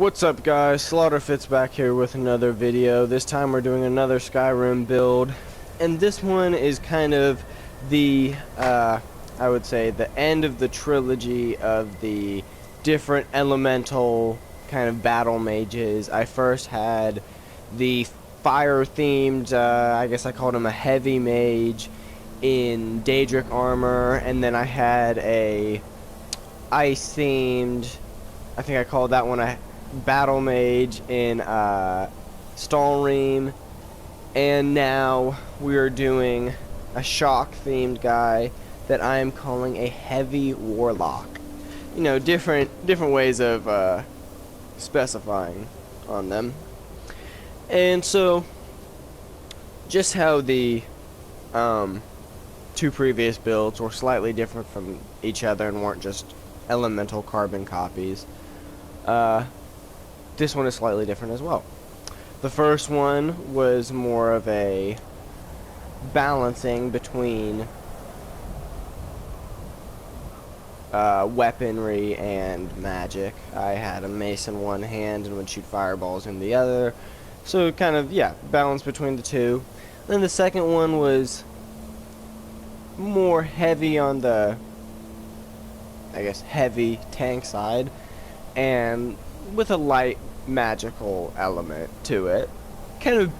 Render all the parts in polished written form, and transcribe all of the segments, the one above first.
What's up guys, Slaughterfit's back here with another video. This time we're doing another Skyrim build, and this one is kind of the, I would say the end of the trilogy of the different elemental kind of battle mages. I first had the fire themed, I guess I called him a heavy mage in Daedric armor, and then I had a ice themed, I think I called that one a battle mage in Skyrim, and now we are doing a shock themed guy that I am calling a heavy warlock. You know, different ways of specifying on them. And so just how the two previous builds were slightly different from each other and weren't just elemental carbon copies, this one is slightly different as well. The first one was more of a balancing between weaponry and magic. I had a mace in one hand and would shoot fireballs in the other, so kind of, yeah, balance between the two. Then the second one was more heavy on the, I guess, heavy tank side, and with a light magical element to it. Kind of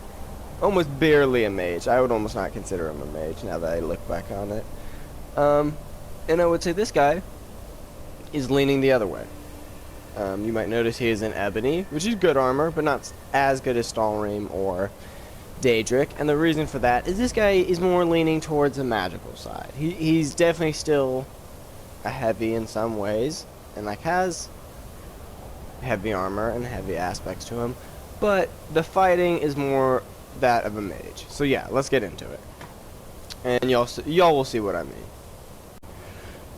almost barely a mage. I would almost not consider him a mage now that I look back on it. And I would say this guy is leaning the other way. You might notice he is in Ebony, which is good armor, but not as good as Skyrim or Daedric. And the reason for that is this guy is more leaning towards the magical side. He's definitely still a heavy in some ways, and like has heavy armor and heavy aspects to him, but the fighting is more that of a mage. So yeah, let's get into it, and y'all will see what I mean.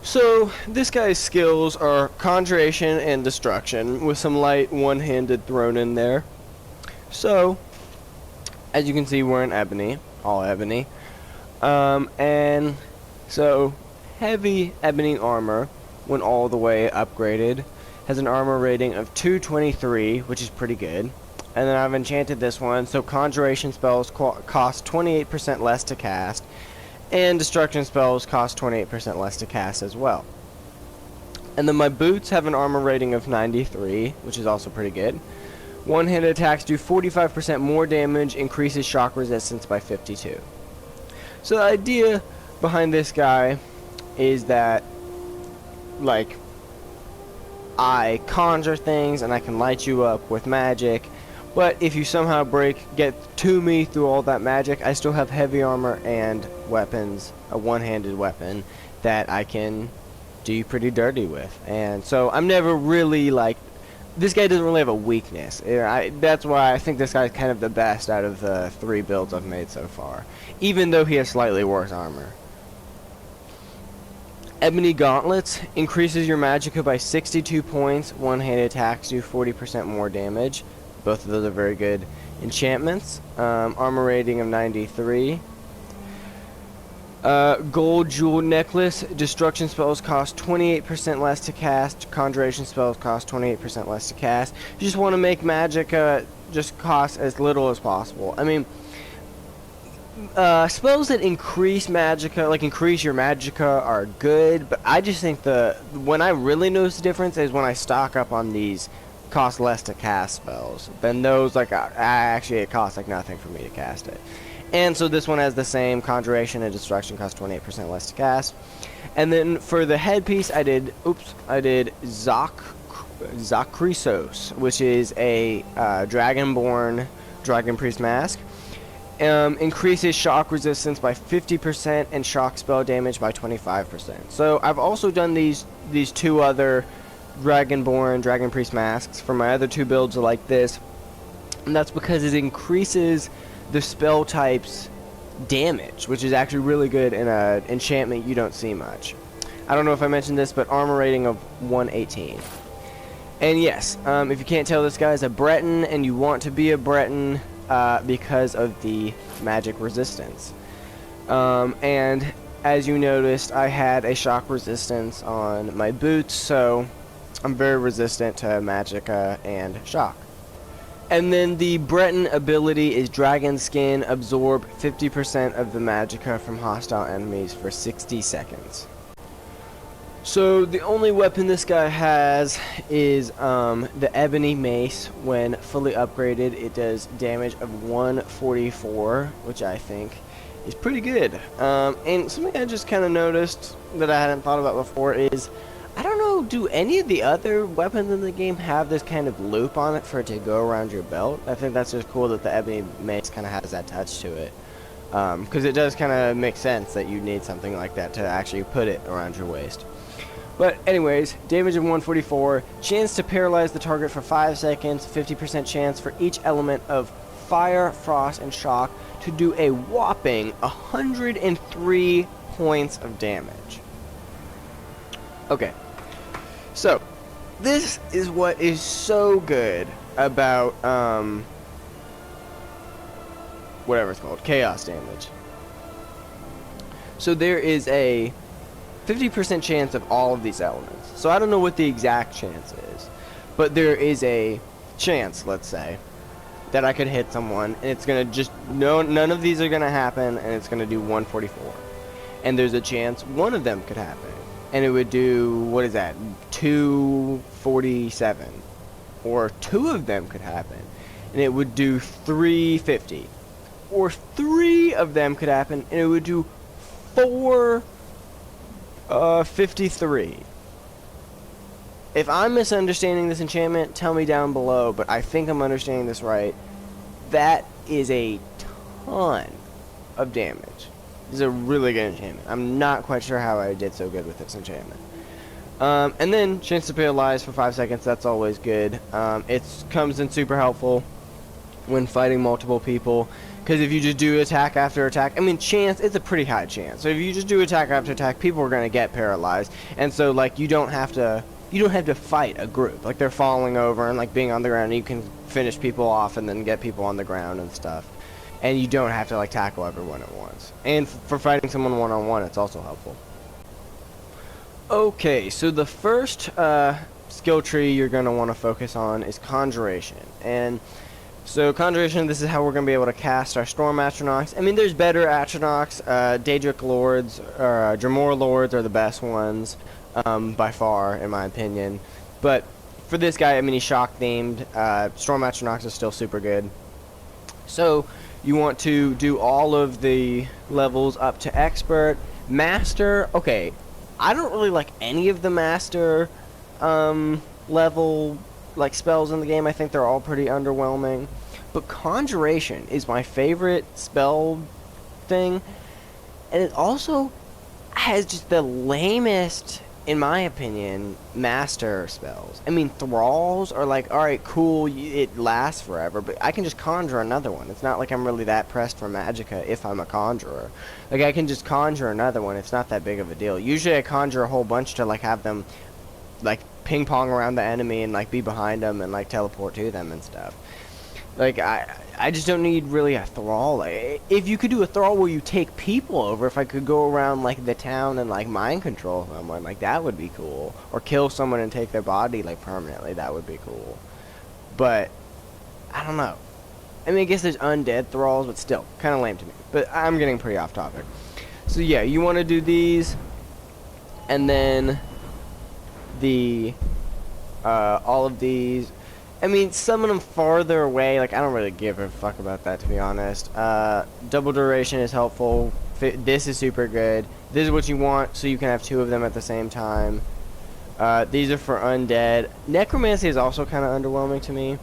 So this guy's skills are Conjuration and Destruction, with some light one-handed thrown in there. So as you can see, we're in Ebony, all Ebony, and so heavy Ebony armor, when all the way upgraded, has an armor rating of 223, which is pretty good. And then I've enchanted this one, so Conjuration spells cost 28% less to cast, and Destruction spells cost 28% less to cast as well. And then my boots have an armor rating of 93, which is also pretty good. One-handed attacks do 45% more damage, increases shock resistance by 52. So the idea behind this guy is that, like, I conjure things and I can light you up with magic, but if you somehow get to me through all that magic, I still have heavy armor and weapons, a one-handed weapon that I can do you pretty dirty with. And so I'm never really, like, this guy doesn't really have a weakness. That's why I think this guy's kind of the best out of the 3 builds I've made so far, even though he has slightly worse armor. Ebony Gauntlets increases your magicka by 62 points. One-handed attacks do 40% more damage. Both of those are very good enchantments. Armor rating of 93. Gold Jewel Necklace. Destruction spells cost 28% less to cast. Conjuration spells cost 28% less to cast. You just want to make magicka just cost as little as possible. I mean, spells that increase magicka, like increase your magicka, are good, but I just think when I really notice the difference is when I stock up on these cost less to cast spells. Then those, like, actually it costs like nothing for me to cast it. And so this one has the same. Conjuration and Destruction cost 28% less to cast. And then for the headpiece, I did Zakrisos, which is a Dragonborn Dragon Priest mask. Increases shock resistance by 50% and shock spell damage by 25%. So I've also done these 2 other Dragonborn Dragon Priest masks for my other 2 builds like this, and that's because it increases the spell type's damage, which is actually really good in an enchantment you don't see much. I don't know if I mentioned this, but armor rating of 118. And yes, if you can't tell, this guy is a Breton, and you want to be a Breton because of the magic resistance. And as you noticed, I had a shock resistance on my boots, so I'm very resistant to magicka and shock. And then the Breton ability is Dragon Skin, absorb 50% of the magicka from hostile enemies for 60 seconds. So the only weapon this guy has is the Ebony mace. When fully upgraded, it does damage of 144, which I think is pretty good. And something I just kind of noticed that I hadn't thought about before is, I don't know, do any of the other weapons in the game have this kind of loop on it for it to go around your belt? I think that's just cool that the Ebony mace kind of has that touch to it. Because it does kind of make sense that you need something like that to actually put it around your waist. But anyways, damage of 144, chance to paralyze the target for 5 seconds, 50% chance for each element of fire, frost, and shock to do a whopping 103 points of damage. Okay, so this is what is so good about whatever it's called, chaos damage. So there is a 50% chance of all of these elements. So I don't know what the exact chance is, but there is a chance, let's say, that I could hit someone and it's gonna just, none of these are gonna happen, and it's gonna do 144. And there's a chance one of them could happen, and it would do, what is that, 247. Or two of them could happen, and it would do 350. Or 3 of them could happen, and it would do 453. If I'm misunderstanding this enchantment, tell me down below, but I think I'm understanding this right. That is a ton of damage. This is a really good enchantment. I'm not quite sure how I did so good with this enchantment. And then chance to paralyze for 5 seconds, that's always good. It comes in super helpful when fighting multiple people, because if you just do attack after attack, I mean, chance, it's a pretty high chance. So if you just do attack after attack, people are going to get paralyzed. And so, like, you don't have to fight a group. Like, they're falling over and, like, being on the ground, and you can finish people off and then get people on the ground and stuff. And you don't have to, like, tackle everyone at once. And for fighting someone one-on-one, it's also helpful. Okay, so the first skill tree you're going to want to focus on is Conjuration. And so Conjuration, this is how we're going to be able to cast our Storm Atronachs. I mean, there's better Atronachs. Daedric Lords, or Dremor Lords are the best ones, by far, in my opinion. But for this guy, I mean, he's shock themed. Storm Atronachs is still super good. So you want to do all of the levels up to Expert. Master, okay, I don't really like any of the Master level like spells in the game. I think they're all pretty underwhelming, but Conjuration is my favorite spell thing, and it also has just the lamest, in my opinion, master spells. I mean, thralls are like, alright, cool, it lasts forever, but I can just conjure another one. It's not like I'm really that pressed for magicka if I'm a conjurer. Like, I can just conjure another one. It's not that big of a deal. Usually I conjure a whole bunch to like have them like ping pong around the enemy and like be behind them and like teleport to them and stuff. Like, I just don't need really a thrall. Like, if you could do a thrall where you take people over, if I could go around like the town and like mind control someone, like that would be cool. Or kill someone and take their body like permanently, that would be cool. But I don't know. I mean, I guess there's undead thralls, but still kind of lame to me. But I'm getting pretty off topic. So yeah, you want to do these, and then the all of these. I mean, summon them farther away. Like, I don't really give a fuck about that, to be honest. Double duration is helpful. This is super good. This is what you want, so you can have 2 of them at the same time. These are for undead. Necromancy is also kind of underwhelming to me.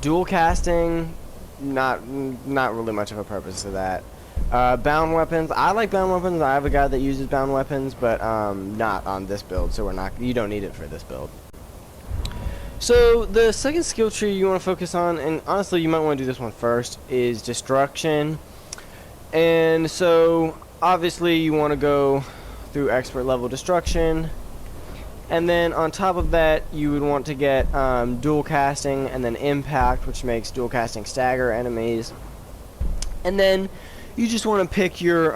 Dual casting, not really much of a purpose to that. Bound weapons. I like bound weapons. I have a guy that uses bound weapons, but not on this build, so you don't need it for this build. So the second skill tree you want to focus on, and honestly you might want to do this one first, is Destruction. And so obviously you want to go through expert level Destruction, and then on top of that you would want to get dual casting and then Impact, which makes dual casting stagger enemies. And then you just want to pick your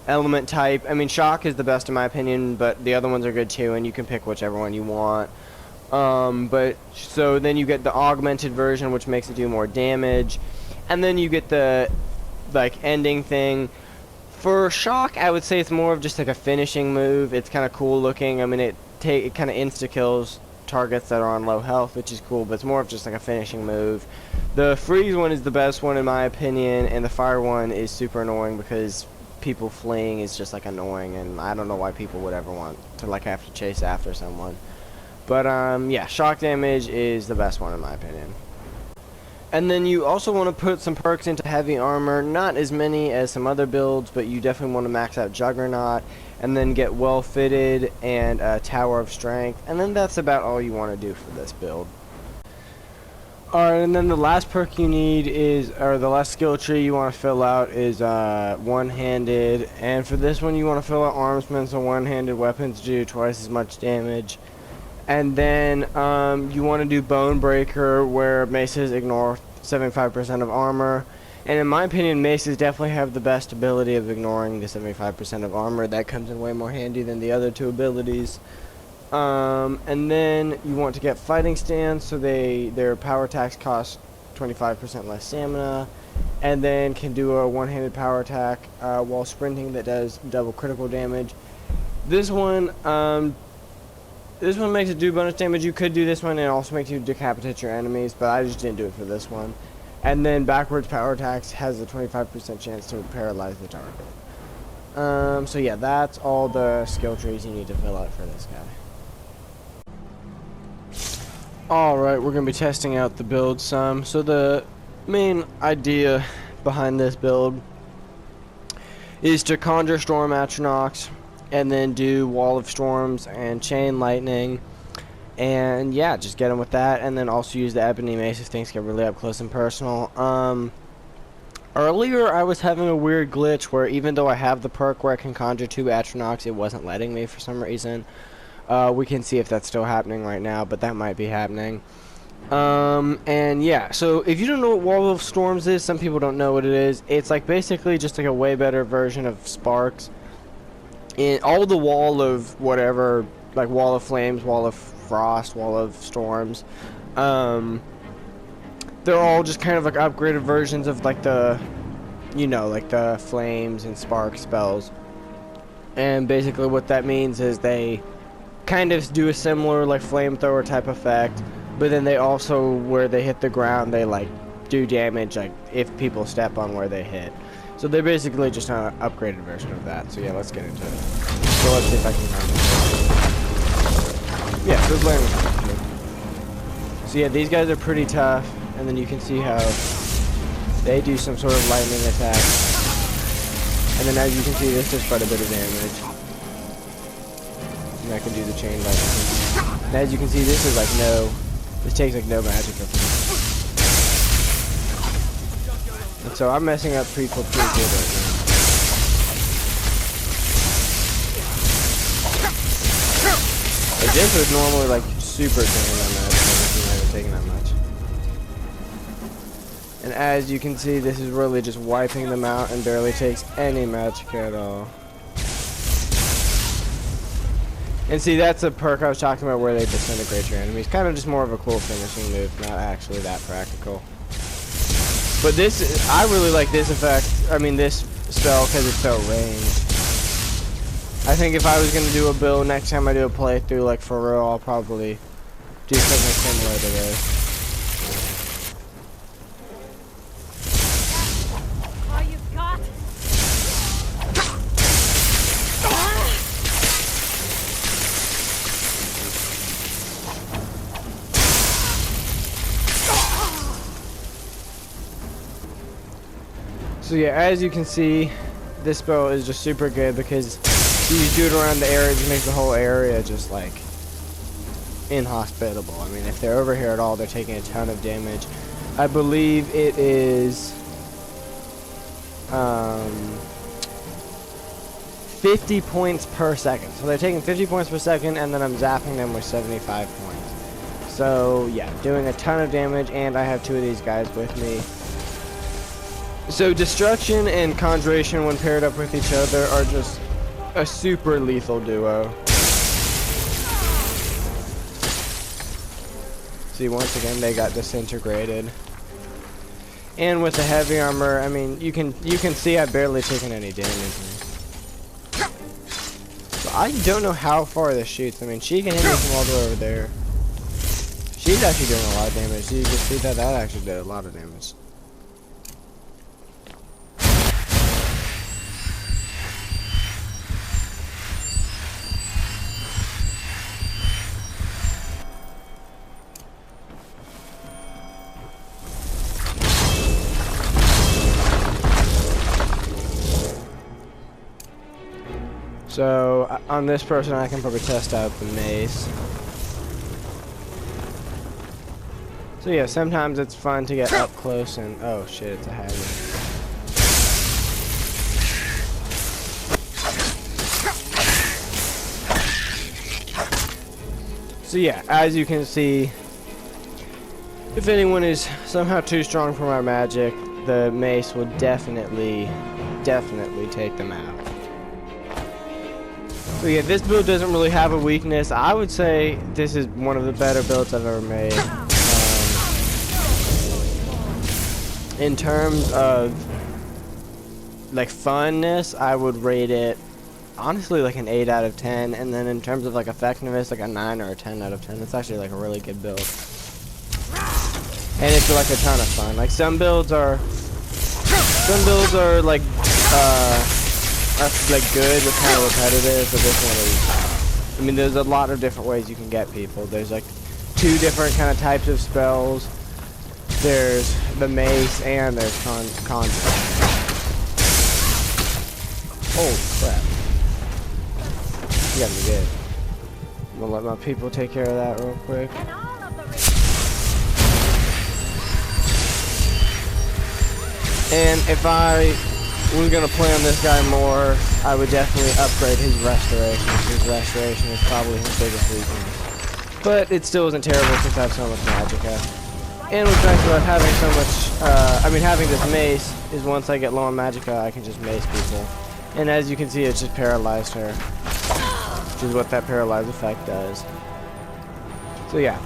element type. I mean, Shock is the best in my opinion, but the other ones are good too, and you can pick whichever one you want. But so then you get the augmented version, which makes it do more damage, and then you get the like ending thing. For shock, I would say it's more of just like a finishing move. It's kind of cool looking. I mean, it kind of insta kills targets that are on low health, which is cool, but it's more of just like a finishing move. The freeze one is the best one in my opinion, and the fire one is super annoying because people fleeing is just like annoying, and I don't know why people would ever want to like have to chase after someone. But yeah, shock damage is the best one in my opinion. And then you also want to put some perks into heavy armor, not as many as some other builds, but you definitely want to max out Juggernaut, and then get well fitted and Tower of Strength, and then that's about all you want to do for this build. Alright, and then the last perk you need is, or the last skill tree you want to fill out is one-handed, and for this one you want to fill out armsmen, so one-handed weapons do twice as much damage. And then you want to do Bone Breaker, where maces ignore 75% of armor. And in my opinion, maces definitely have the best ability of ignoring the 75% of armor. That comes in way more handy than the other two abilities. And then you want to get Fighting Stance, so their power attacks cost 25% less stamina. And then can do a one-handed power attack while sprinting that does double critical damage. This one makes it do bonus damage. You could do this one and also makes you decapitate your enemies, but I just didn't do it for this one. And then backwards power attacks has a 25% chance to paralyze the target. So yeah, that's all the skill trees you need to fill out for this guy. Alright, we're going to be testing out the build some. So the main idea behind this build is to conjure Storm Atronachs, and then do Wall of Storms and Chain Lightning, and yeah, just get them with that, and then also use the Ebony mace if things get really up close and personal. Earlier I was having a weird glitch where even though I have the perk where I can conjure 2 Atronachs, it wasn't letting me for some reason. We can see if that's still happening right now, but that might be happening. And yeah, so if you don't know what Wall of Storms is, some people don't know what it is. It's like basically just like a way better version of Sparks. In all the Wall of whatever, like Wall of Flames, Wall of Frost, Wall of Storms, they're all just kind of like upgraded versions of like the, you know, like the Flames and Spark spells. And basically what that means is they kind of do a similar like flamethrower type effect, but then they also, where they hit the ground, they like do damage like if people step on where they hit. So they're basically just an upgraded version of that. So yeah, let's get into it. So let's see if I can find it. Yeah, so so yeah, these guys are pretty tough, and then you can see how they do some sort of lightning attack. And then as you can see, this does quite a bit of damage. And I can do the chain lightning. And as you can see, this is like this takes like no magic of it. And so I'm messing up pretty good right now. Like this was normally like super thin on that, so this isn't even taking that much. And as you can see, this is really just wiping them out and barely takes any magic at all. And see, that's a perk I was talking about where they disintegrate your enemies. Kind of just more of a cool finishing move, not actually that practical. But this, I really like this effect, this spell, because it's so ranged. I think if I was going to do a build next time I do a playthrough, like for real, I'll probably do something similar to this. All you've got? So yeah, as you can see, this spell is just super good because you just do it around the area, it just makes the whole area just like inhospitable. I mean, if they're over here at all, they're taking a ton of damage. I believe it is 50 points per second. So they're taking 50 points per second, and then I'm zapping them with 75 points. So yeah, doing a ton of damage, and I have 2 of these guys with me. So Destruction and Conjuration, when paired up with each other, are just a super lethal duo. See, once again, they got disintegrated. And with the heavy armor, I mean, you can see I've barely taken any damage. So I don't know how far this shoots. I mean, she can hit me from all the way over there. She's actually doing a lot of damage. So you can see that actually did a lot of damage. So, on this person, I can probably test out the mace. So yeah, sometimes it's fun to get up close and... Oh shit, it's a hazard. So yeah, as you can see, if anyone is somehow too strong for my magic, the mace will definitely take them out. So yeah, this build doesn't really have a weakness. I would say this is one of the better builds I've ever made. In terms of like funness, I would rate it honestly like an 8 out of 10, and then in terms of like effectiveness, like a 9 or a 10 out of 10. It's actually like a really good build, and it's like a ton of fun. Like some builds are like good but kind of repetitive, but this one is, I mean, there's a lot of different ways you can get people. There's like 2 different kind of types of spells. There's the mace and there's Conjuration. Holy crap. You gotta be good. I'm gonna let my people take care of that real quick. And if I was gonna play on this guy more, I would definitely upgrade his restoration. His restoration is probably his biggest weakness. But it still isn't terrible since I have so much magicka. And what's nice about having so much, having this mace is once I get low on magicka, I can just mace people. And as you can see, it just paralyzed her, which is what that paralyzed effect does. So yeah.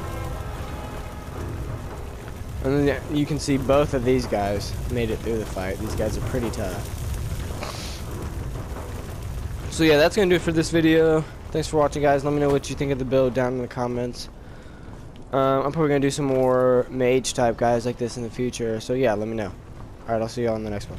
And then you can see both of these guys made it through the fight. These guys are pretty tough. So yeah, that's going to do it for this video. Thanks for watching, guys. Let me know what you think of the build down in the comments. I'm probably going to do some more mage type guys like this in the future. So yeah, let me know. Alright, I'll see you all in the next one.